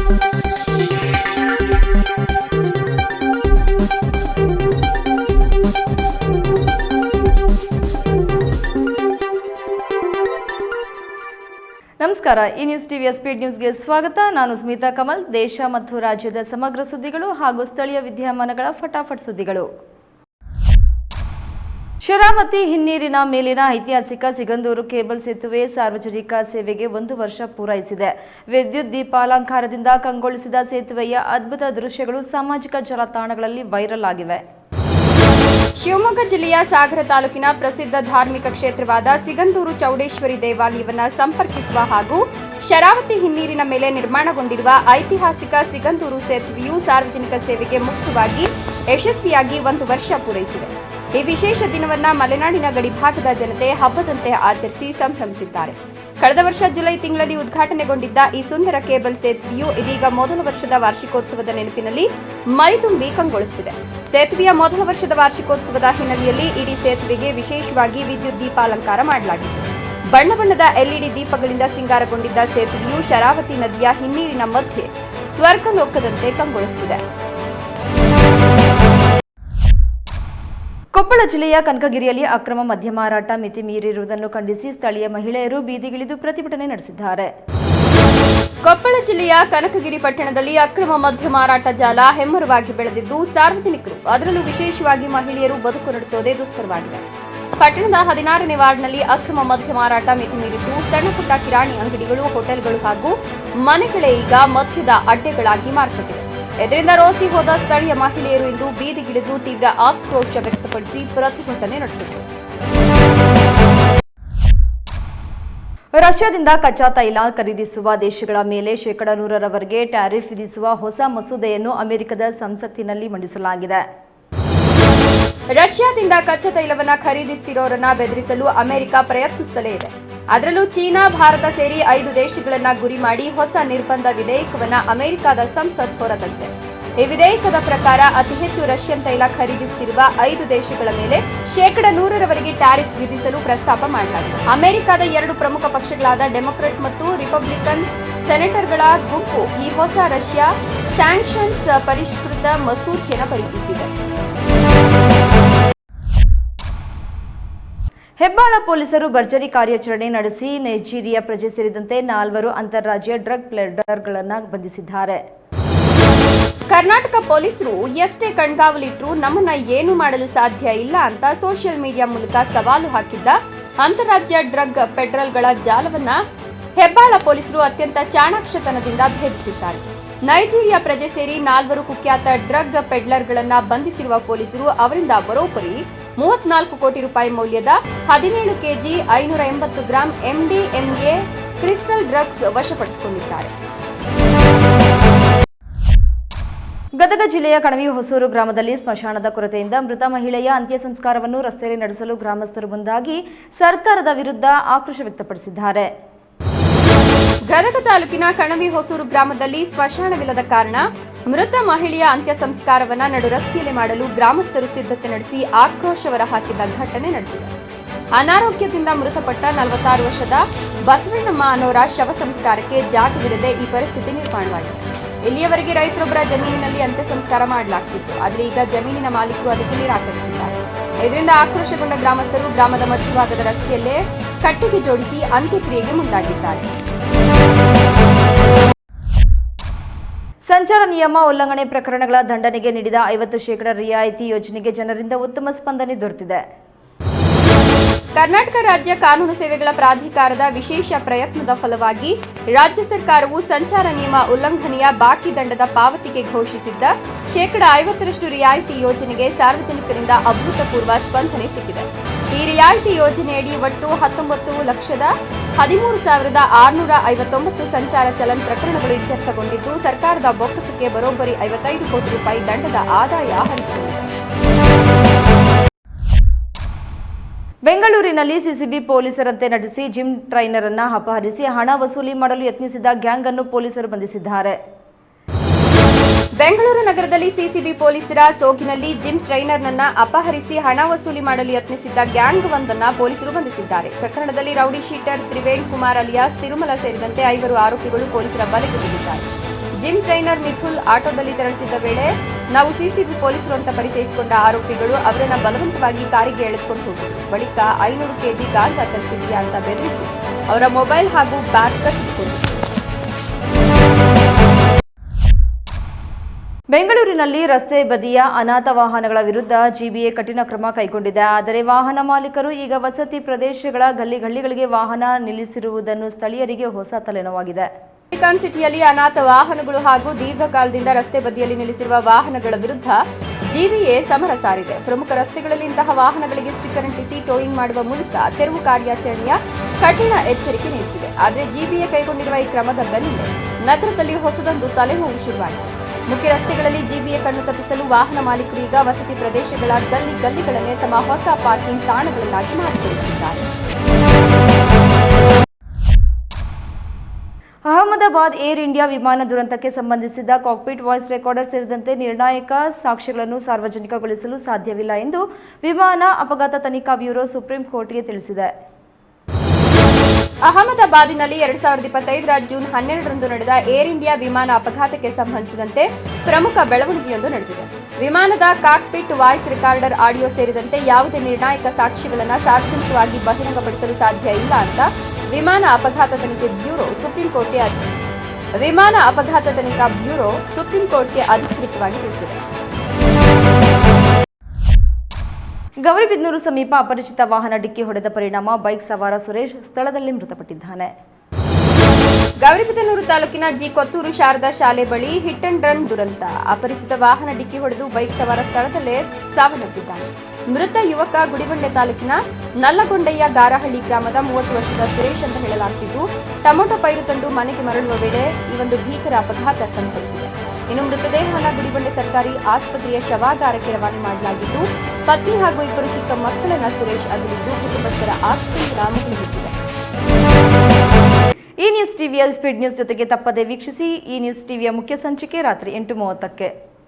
ನಮಸ್ಕಾರ. ಈ ನ್ಯೂಸ್ ಟಿವಿಯ ಸ್ಪೀಡ್ ನ್ಯೂಸ್ಗೆ ಸ್ವಾಗತ. ನಾನು ಸ್ಮಿತಾ ಕಮಲ್. ದೇಶ ಮತ್ತು ರಾಜ್ಯದ ಸಮಗ್ರ ಸುದ್ದಿಗಳು ಹಾಗೂ ಸ್ಥಳೀಯ ವಿದ್ಯಮಾನಗಳ ಫಟಾಫಟ್ ಸುದ್ದಿಗಳು. ಶರಾವತಿ ಹಿನ್ನೀರಿನ ಮೇಲಿನ ಐತಿಹಾಸಿಕ ಸಿಗಂದೂರು ಕೇಬಲ್ ಸೇತುವೆ ಸಾರ್ವಜನಿಕ ಸೇವೆಗೆ 1 ವರ್ಷ ಪೂರೈಸಿದೆ. ವಿದ್ಯುತ್ ದೀಪಾಲಂಕಾರದಿಂದ ಕಂಗೊಳಿಸಿದ ಸೇತುವೆಯ ಅದ್ಭುತ ದೃಶ್ಯಗಳು ಸಾಮಾಜಿಕ ಜಾಲತಾಣಗಳಲ್ಲಿ ವೈರಲ್ ಆಗಿವೆ. ಶಿವಮೊಗ್ಗ ಜಿಲ್ಲೆಯ ಸಾಗರ ತಾಲೂಕಿನ ಪ್ರಸಿದ್ಧ ಧಾರ್ಮಿಕ ಕ್ಷೇತ್ರವಾದ ಸಿಗಂದೂರು ಚೌಡೇಶ್ವರಿ ದೇವಾಲಯವನ್ನು ಸಂಪರ್ಕಿಸುವ ಹಾಗೂ ಶರಾವತಿ ಹಿನ್ನೀರಿನ ಮೇಲೆ ನಿರ್ಮಾಣಗೊಂಡಿರುವ ಐತಿಹಾಸಿಕ ಸಿಗಂದೂರು ಸೇತುವೆಯು ಸಾರ್ವಜನಿಕ ಸೇವೆಗೆ ಮುಕ್ತವಾಗಿ ಯಶಸ್ವಿಯಾಗಿ 1 ವರ್ಷ ಪೂರೈಸಿದೆ. ಈ ವಿಶೇಷ ದಿನವನ್ನ ಮಲೆನಾಡಿನ ಗಡಿಭಾಗದ ಜನತೆ ಹಬ್ಬದಂತೆ ಆಚರಿಸಿ ಸಂಭ್ರಮಿಸಿದ್ದಾರೆ. ಕಳೆದ ವರ್ಷ ಜುಲೈ ತಿಂಗಳಲ್ಲಿ ಉದ್ಘಾಟನೆಗೊಂಡಿದ್ದ ಈ ಸುಂದರ ಕೇಬಲ್ ಸೇತುವೆಯು ಇದೀಗ ಮೊದಲ ವರ್ಷದ ವಾರ್ಷಿಕೋತ್ಸವದ ನೆನಪಿನಲ್ಲಿ ಮೈದುಂಬಿ ಕಂಗೊಳಿಸುತ್ತಿದೆ. ಸೇತುವೆಯ ಮೊದಲ ವರ್ಷದ ವಾರ್ಷಿಕೋತ್ಸವದ ಹಿನ್ನೆಲೆಯಲ್ಲಿ ಇಡೀ ಸೇತುವೆಗೆ ವಿಶೇಷವಾಗಿ ವಿದ್ಯುತ್ ದೀಪಾಲಂಕಾರ ಮಾಡಲಾಗಿದೆ. ಬಣ್ಣ ಬಣ್ಣದ ಎಲ್ಇಡಿ ದೀಪಗಳಿಂದ ಸಿಂಗಾರಗೊಂಡಿದ್ದ ಸೇತುವೆಯು ಶರಾವತಿ ನದಿಯ ಹಿನ್ನೀರಿನ ಮಧ್ಯೆ ಸ್ವರ್ಗಲೋಕದಂತೆ ಕಂಗೊಳಿಸುತ್ತಿದೆ. ಕೊಪ್ಪಳ ಜಿಲ್ಲೆಯ ಕನಕಗಿರಿಯಲ್ಲಿ ಅಕ್ರಮ ಮದ್ಯ ಮಾರಾಟ ಮಿತಿ ಮೀರಿರುವುದನ್ನು ಖಂಡಿಸಿ ಸ್ಥಳೀಯ ಮಹಿಳೆಯರು ಬೀದಿಗಿಳಿದು ಪ್ರತಿಭಟನೆ ನಡೆಸಿದ್ದಾರೆ. ಕೊಪ್ಪಳ ಜಿಲ್ಲೆಯ ಕನಕಗಿರಿ ಪಟ್ಟಣದಲ್ಲಿ ಅಕ್ರಮ ಮದ್ಯ ಮಾರಾಟ ಜಾಲ ಹೆಮ್ಮರವಾಗಿ ಬೆಳೆದಿದ್ದು ಸಾರ್ವಜನಿಕರು ಅದರಲ್ಲೂ ವಿಶೇಷವಾಗಿ ಮಹಿಳೆಯರು ಬದುಕು ನಡೆಸೋದೇ ದುಸ್ತರವಾಗಿದೆ. ಪಟ್ಟಣದ 16ನೇ ವಾರ್ಡ್ನಲ್ಲಿ ಅಕ್ರಮ ಮದ್ಯ ಮಾರಾಟ ಮಿತಿ ಮೀರಿದ್ದು ಸಣ್ಣ ಪುಟ್ಟ ಕಿರಾಣಿ ಅಂಗಡಿಗಳು, ಹೋಟೆಲ್ಗಳು ಹಾಗೂ ಮನೆಗಳೇ ಈಗ ಮದ್ಯದ ಅಡ್ಡೆಗಳಾಗಿ ಮಾರ್ಪಟ್ಟಿವೆ. ಇದರಿಂದ ರೋಸಿ ಹೋದ ಸ್ಥಳೀಯ ಮಹಿಳೆಯರು ಇಂದು ಬೀದಿಗಿಳಿದು ತೀವ್ರ ಆಕ್ರೋಶ ವ್ಯಕ್ತಪಡಿಸಿ ಪ್ರತಿಭಟನೆ ನಡೆಸಿದರು. ರಷ್ಯಾದಿಂದ ಕಚ್ಚಾ ತೈಲ ಖರೀದಿಸುವ ದೇಶಗಳ ಮೇಲೆ 100% ಟ್ಯಾರಿಫ್ ವಿಧಿಸುವ ಹೊಸ ಮಸೂದೆಯನ್ನು ಅಮೆರಿಕದ ಸಂಸತ್ತಿನಲ್ಲಿ ಮಂಡಿಸಲಾಗಿದೆ. ರಷ್ಯಾದಿಂದ ಕಚ್ಚಾ ತೈಲವನ್ನು ಖರೀದಿಸುತ್ತಿರೋರನ್ನ ಬೆದರಿಸಲು ಅಮೆರಿಕ ಪ್ರಯತ್ನಿಸುತ್ತಲೇ ಇದೆ. ಅದರಲ್ಲೂ ಚೀನಾ, ಭಾರತ ಸೇರಿ 5 ದೇಶಗಳನ್ನ ಗುರಿ ಮಾಡಿ ಹೊಸ ನಿರ್ಬಂಧ ವಿಧೇಯಕವನ್ನ ಅಮೆರಿಕದ ಸಂಸತ್ ಹೊರತಂದಿದೆ. ಈ ವಿಧೇಯಕದ ಪ್ರಕಾರ ಅತಿ ಹೆಚ್ಚು ರಷ್ಯನ್ ತೈಲ ಖರೀದಿಸುತ್ತಿರುವ 5 ದೇಶಗಳ ಮೇಲೆ 100% ಟ್ಯಾರಿಫ್ ವಿಧಿಸಲು ಪ್ರಸ್ತಾಪ ಮಾಡಲಾಗಿದೆ. ಅಮೆರಿಕದ 2 ಪ್ರಮುಖ ಪಕ್ಷಗಳಾದ ಡೆಮೊಕ್ರಾಟ್ ಮತ್ತು ರಿಪಬ್ಲಿಕನ್ ಸೆನೆಟರ್ಗಳ ಗುಂಪು ಈ ಹೊಸ ರಷ್ಯಾ ಸ್ಯಾಂಕ್ಷನ್ಸ್ ಪರಿಷ್ಕೃತ ಮಸೂದೆಯನ್ನು ಪರಿಚಯಿಸಿದೆ. ಹೆಬ್ಬಾಳ ಪೊಲೀಸರು ಭರ್ಜರಿ ಕಾರ್ಯಾಚರಣೆ ನಡೆಸಿ ನೈಜೀರಿಯಾ ಪ್ರಜೆ ಸೇರಿದಂತೆ 4 ಅಂತಾರಾಜ್ಯ ಡ್ರಗ್ ಪೆಡ್ಲರ್ಗಳನ್ನು ಬಂಧಿಸಿದ್ದಾರೆ. ಕರ್ನಾಟಕ ಪೊಲೀಸರು ಎಷ್ಟೇ ಕಣ್ಗಾವಲಿಟ್ಟರೂ ನಮ್ಮನ್ನ ಏನು ಮಾಡಲು ಸಾಧ್ಯ ಇಲ್ಲ ಅಂತ ಸೋಷಿಯಲ್ ಮೀಡಿಯಾ ಮೂಲಕ ಸವಾಲು ಹಾಕಿದ್ದ ಅಂತಾರಾಜ್ಯ ಡ್ರಗ್ ಪೆಡ್ರಲ್ಗಳ ಜಾಲವನ್ನ ಹೆಬ್ಬಾಳ ಪೊಲೀಸರು ಅತ್ಯಂತ ಚಾಣಾಕ್ಷತನದಿಂದ ಭೇದಿಸಿದ್ದಾರೆ. ನೈಜೀರಿಯಾ ಪ್ರಜೆ ಸೇರಿ 4 ಕುಖ್ಯಾತ ಡ್ರಗ್ ಪೆಡ್ಲರ್ಗಳನ್ನ ಬಂಧಿಸಿರುವ ಪೊಲೀಸರು ಅವರಿಂದ ಬರೋಬ್ಬರಿ 34 ಕೋಟಿ ರೂಪಾಯಿ ಮೌಲ್ಯದ 17 KG 580 gram MDMA crystal drugs ವಶಪಡಿಸಿಕೊಂಡಿದ್ದಾರೆ. ಗದಗ ಜಿಲ್ಲೆಯ ಕಣವಿಹೊಸೂರು ಗ್ರಾಮದಲ್ಲಿ ಸ್ಮಶಾನದ ಕೊರತೆಯಿಂದ ಮೃತ ಮಹಿಳೆಯ ಅಂತ್ಯ ಸಂಸ್ಕಾರವನ್ನು ರಸ್ತೆಯಲ್ಲಿ ನಡೆಸಲು ಗ್ರಾಮಸ್ಥರು ಮುಂದಾಗಿ ಸರ್ಕಾರದ ವಿರುದ್ಧ ಆಕ್ರೋಶ ವ್ಯಕ್ತಪಡಿಸಿದ್ದಾರೆ. ಗದಗ ತಾಲೂಕಿನ ಕಣವಿಹೊಸೂರು ಗ್ರಾಮದಲ್ಲಿ ಸ್ಮಶಾನವಿಲ್ಲದ ಕಾರಣ ಮೃತ ಮಹಿಳೆಯ ಅಂತ್ಯ ಸಂಸ್ಕಾರವನ್ನ ನಡು ರಸ್ತೆಯಲ್ಲಿ ಮಾಡಲು ಗ್ರಾಮಸ್ಥರು ಸಿದ್ಧತೆ ನಡೆಸಿ ಆಕ್ರೋಶ ಹೊರಹಾಕಿದ ಘಟನೆ ನಡೆದಿದೆ. ಅನಾರೋಗ್ಯದಿಂದ ಮೃತಪಟ್ಟ 46 ವರ್ಷದ ಬಸವಣ್ಣಮ್ಮ ಅನ್ನೋರ ಶವ ಸಂಸ್ಕಾರಕ್ಕೆ ಜಾಗವಿರದೆ ಈ ಪರಿಸ್ಥಿತಿ ನಿರ್ಮಾಣವಾಗಿದೆ. ಇಲ್ಲಿಯವರೆಗೆ ರೈತರೊಬ್ಬರ ಜಮೀನಿನಲ್ಲಿ ಅಂತ್ಯ ಸಂಸ್ಕಾರ ಮಾಡಲಾಗ್ತಿತ್ತು. ಆದರೆ ಈಗ ಜಮೀನಿನ ಮಾಲೀಕರು ಅದಕ್ಕೆ ನಿರಾಕರಿಸಿದ್ದಾರೆ. ಇದರಿಂದ ಆಕ್ರೋಶಗೊಂಡ ಗ್ರಾಮಸ್ಥರು ಗ್ರಾಮದ ಮಧ್ಯಭಾಗದ ರಸ್ತೆಯಲ್ಲೇ ಕಟ್ಟಿಗೆ ಜೋಡಿಸಿ ಅಂತ್ಯಕ್ರಿಯೆಗೆ ಮುಂದಾಗಿದ್ದಾರೆ. ಸಂಚಾರ ನಿಯಮ ಉಲ್ಲಂಘನೆ ಪ್ರಕರಣಗಳ ದಂಡನೆಗೆ ನೀಡಿದ 50% ರಿಯಾಯಿತಿ ಯೋಜನೆಗೆ ಜನರಿಂದ ಉತ್ತಮ ಸ್ಪಂದನೆ ದೊರೆತಿದೆ. ಕರ್ನಾಟಕ ರಾಜ್ಯ ಕಾನೂನು ಸೇವೆಗಳ ಪ್ರಾಧಿಕಾರದ ವಿಶೇಷ ಪ್ರಯತ್ನದ ಫಲವಾಗಿ ರಾಜ್ಯ ಸರ್ಕಾರವು ಸಂಚಾರ ನಿಯಮ ಉಲ್ಲಂಘನೆಯ ಬಾಕಿ ದಂಡದ ಪಾವತಿಗೆ ಘೋಷಿಸಿದ್ದ 50% ರಿಯಾಯಿತಿ ಯೋಜನೆಗೆ ಸಾರ್ವಜನಿಕರಿಂದ ಅಭೂತಪೂರ್ವ ಸ್ಪಂದನೆ ಸಿಕ್ಕಿದೆ. ಈ ರಿಯಾಯಿತಿ ಯೋಜನೆಯಡಿ ಒಟ್ಟು 19,13,659 ಸಂಚಾರ ಚಲನ್ ಪ್ರಕರಣಗಳು ಇತ್ಯರ್ಥಗೊಂಡಿದ್ದು ಸರ್ಕಾರದ ಬೊಕ್ಕಸಕ್ಕೆ ಬರೋಬ್ಬರಿ 55 ಕೋಟಿ ರೂಪಾಯಿ ದಂಡದ ಆದಾಯ ಹರಿಸಿದೆ. ಬೆಂಗಳೂರಿನಲ್ಲಿ ಸಿಸಿಬಿ ಪೊಲೀಸರಂತೆ ನಟಿಸಿ ಜಿಮ್ ಟ್ರೈನರ್ ಅನ್ನು ಅಪಹರಿಸಿ ಹಣ ವಸೂಲಿ ಮಾಡಲು ಯತ್ನಿಸಿದ ಗ್ಯಾಂಗ್ ಅನ್ನು ಪೊಲೀಸರು ಬಂಧಿಸಿದ್ದಾರೆ. ಬೆಂಗಳೂರು ನಗರದಲ್ಲಿ ಸಿಸಿಬಿ ಪೊಲೀಸರ ಸೋಗಿನಲ್ಲಿ ಜಿಮ್ ಟ್ರೈನರ್ನನ್ನ ಅಪಹರಿಸಿ ಹಣ ವಸೂಲಿ ಮಾಡಲು ಯತ್ನಿಸಿದ್ದ ಗ್ಯಾಂಗ್ ಒಂದನ್ನ ಪೊಲೀಸರು ಬಂಧಿಸಿದ್ದಾರೆ. ಪ್ರಕರಣದಲ್ಲಿ rowdy sheeter Triven Kumar alias Tirumala ಸೇರಿದಂತೆ 5 ಆರೋಪಿಗಳು ಪೊಲೀಸರ ಬಲೆಗೆ ಬಿದ್ದಿದ್ದಾರೆ. ಜಿಮ್ ಟ್ರೈನರ್ ಮಿಥುಲ್ ಆಟೋದಲ್ಲಿ ತೆರಳುತ್ತಿದ್ದ ವೇಳೆ ನಾವು ಸಿಸಿಬಿ ಪೊಲೀಸರು ಅಂತ ಪರಿಚಯಿಸಿಕೊಂಡ ಆರೋಪಿಗಳು ಅವರನ್ನ ಬಲವಂತವಾಗಿ ಕಾರಿಗೆ ಎಳೆದುಕೊಂಡು ಹೋಗಿದ್ರು. ಬಳಿಕ 500 ಕೆಜಿ ಗಾಂಜಾ ತರಿಸಿದೆಯಾ ಅಂತ ಬೆದರಿಸಿ ಅವರ ಮೊಬೈಲ್ ಹಾಗೂ ಬ್ಯಾಗ್ ಕಸಿದುಕೊಂಡರು. ಬೆಂಗಳೂರಿನಲ್ಲಿ ರಸ್ತೆ ಬದಿಯ ಅನಾಥ ವಾಹನಗಳ ವಿರುದ್ಧ ಜಿಬಿಎ ಕಠಿಣ ಕ್ರಮ ಕೈಗೊಂಡಿದೆ. ಆದರೆ ವಾಹನ ಮಾಲೀಕರು ಈಗ ವಸತಿ ಪ್ರದೇಶಗಳ ಗಲ್ಲಿಗಳಿಗೆ ವಾಹನ ನಿಲ್ಲಿಸಿರುವುದನ್ನು ಸ್ಥಳೀಯರಿಗೆ ಹೊಸ ತಲೆನೋವಾಗಿದೆ. ಸಿಲಿಕಾನ್ ಸಿಟಿಯಲ್ಲಿ ಅನಾಥ ವಾಹನಗಳು ಹಾಗೂ ದೀರ್ಘಕಾಲದಿಂದ ರಸ್ತೆ ಬದಿಯಲ್ಲಿ ನಿಲ್ಲಿಸಿರುವ ವಾಹನಗಳ ವಿರುದ್ಧ ಜಿಬಿಎ ಸಮರ ಸಾರಿದೆ. ಪ್ರಮುಖ ರಸ್ತೆಗಳಲ್ಲಿ ಇಂತಹ ವಾಹನಗಳಿಗೆ ಸ್ಟಿಕ್ಕರ್ ಅಂಟಿಸಿ ಟೋಯಿಂಗ್ ಮಾಡುವ ಮೂಲಕ ತೆರವು ಕಾರ್ಯಾಚರಣೆಯ ಕಠಿಣ ಎಚ್ಚರಿಕೆ ನೀಡುತ್ತಿದೆ. ಆದರೆ ಜಿಬಿಎ ಕೈಗೊಂಡಿರುವ ಈ ಕ್ರಮದ ಬೆನ್ನಲ್ಲೇ ನಗರದಲ್ಲಿ ಹೊಸದೊಂದು ತಲೆನೋವು ಶುರುವಾಗಿದೆ. ಮುಖ್ಯ ರಸ್ತೆಗಳಲ್ಲಿ ಜಿಬಿಎ ಕಣ್ಣು ತಪ್ಪಿಸಲು ವಾಹನ ಮಾಲೀಕರು ಈಗ ವಸತಿ ಪ್ರದೇಶಗಳ ಗಲ್ಲಿಗಳನ್ನೇ ತಮ್ಮ ಹೊಸ ಪಾರ್ಕಿಂಗ್ ತಾಣಗಳನ್ನಾಗಿ ಮಾಡಿಕೊಳ್ಳುತ್ತಿದ್ದಾರೆ. ಅಹಮದಾಬಾದ್ ಏರ್ ಇಂಡಿಯಾ ವಿಮಾನ ದುರಂತಕ್ಕೆ ಸಂಬಂಧಿಸಿದ ಕಾಕ್ಪಿಟ್ ವಾಯ್ಸ್ ರೆಕಾರ್ಡರ್ ಸೇರಿದಂತೆ ನಿರ್ಣಾಯಕ ಸಾಕ್ಷ್ಯಗಳನ್ನು ಸಾರ್ವಜನಿಕಗೊಳಿಸಲು ಸಾಧ್ಯವಿಲ್ಲ ಎಂದು ವಿಮಾನ ಅಪಘಾತ ತನಿಖಾ ಬ್ಯೂರೋ ಸುಪ್ರೀಂ ಕೋರ್ಟ್ಗೆ ತಿಳಿಸಿದೆ. ಅಹಮದಾಬಾದಿನಲ್ಲಿ 2025ರ ಜೂನ್ 12ರಂದು ನಡೆದ ಏರ್ ಇಂಡಿಯಾ ವಿಮಾನ ಅಪಘಾತಕ್ಕೆ ಸಂಬಂಧಿಸಿದಂತೆ ಪ್ರಮುಖ ಬೆಳವಣಿಗೆಯೊಂದು ನಡೆದಿದೆ. ವಿಮಾನದ ಕಾಕ್ಪಿಟ್ ವಾಯ್ಸ್ ರೆಕಾರ್ಡರ್ ಆಡಿಯೋ ಸೇರಿದಂತೆ ಯಾವುದೇ ನಿರ್ಣಾಯಕ ಸಾಕ್ಷ್ಯಗಳನ್ನು ಸಾರ್ವಜನಿಕವಾಗಿ ಬಹಿರಂಗಪಡಿಸಲು ಸಾಧ್ಯ ಇಲ್ಲ ಅಂತ ವಿಮಾನ ಅಪಘಾತ ತನಿಖಾ ಬ್ಯೂರೋ ಸುಪ್ರೀಂ ಕೋರ್ಟ್ಗೆ ಅಧಿಕೃತವಾಗಿ ತಿಳಿಸಿದೆ. ಗೌರಿಬಿದನೂರು ಸಮೀಪ ಅಪರಿಚಿತ ವಾಹನ ಡಿಕ್ಕಿ ಹೊಡೆದ ಪರಿಣಾಮ ಬೈಕ್ ಸವಾರ ಸುರೇಶ್ ಸ್ಥಳದಲ್ಲಿ ಮೃತಪಟ್ಟಿದ್ದಾನೆ. ಗೌರಿಬಿದನೂರು ತಾಲೂಕಿನ ಕೊತ್ತೂರು ಶಾರದಾ ಶಾಲೆ ಬಳಿ ಹಿಟ್ ಅಂಡ್ ರನ್ ದುರಂತ. ಅಪರಿಚಿತ ವಾಹನ ಡಿಕ್ಕಿ ಹೊಡೆದು ಬೈಕ್ ಸವಾರ ಸ್ಥಳದಲ್ಲೇ ಸಾವನ್ನಪ್ಪಿದ್ದಾನೆ. ಮೃತ ಯುವಕ ಗುಡಿಬಂಡೆ ತಾಲೂಕಿನ ನಲ್ಲಗೊಂಡಯ್ಯ ಗಾರಹಳ್ಳಿ ಗ್ರಾಮದ 30 ವರ್ಷದ ಸುರೇಶ್ ಅಂತ ಹೇಳಲಾಗುತ್ತಿದ್ದು, ಟೊಮೊಟೊ ಪೈರು ತಂದು ಮನೆಗೆ ಮರಳುವ ವೇಳೆ ಈ ಒಂದು ಭೀಕರ ಅಪಘಾತ ಸಂಭವಿಸಿದೆ. ಇನ್ನು ಮೃತದೇಹವನ್ನು ಗುಡಿಬಂಡೆ ಸರ್ಕಾರಿ ಆಸ್ಪತ್ರೆಯ ಶವಾಗಾರಕ್ಕೆ ರವಾನೆ ಮಾಡಲಾಗಿದ್ದು, ಪತ್ನಿ ಹಾಗೂ 2 ಚಿಕ್ಕ ಮಕ್ಕಳನ್ನ ಸುರೇಶ್ ಅಗಲಿದ್ದು ಕುಟುಂಬಸ್ಥರ ಆಸ್ತಿಯಿಂದ ಮುಗಿಬಿದ್ದಿದೆ. ಈ ನ್ಯೂಸ್ ಟಿವಿಯ ಸ್ಪೀಡ್ ನ್ಯೂಸ್ ಜೊತೆಗೆ ತಪ್ಪದೆ ವೀಕ್ಷಿಸಿ. ಈ ನ್ಯೂಸ್ ಟಿವಿಯ ಮುಖ್ಯ ಸಂಚಿಕೆ ರಾತ್ರಿ 8:30ಕ್ಕೆ.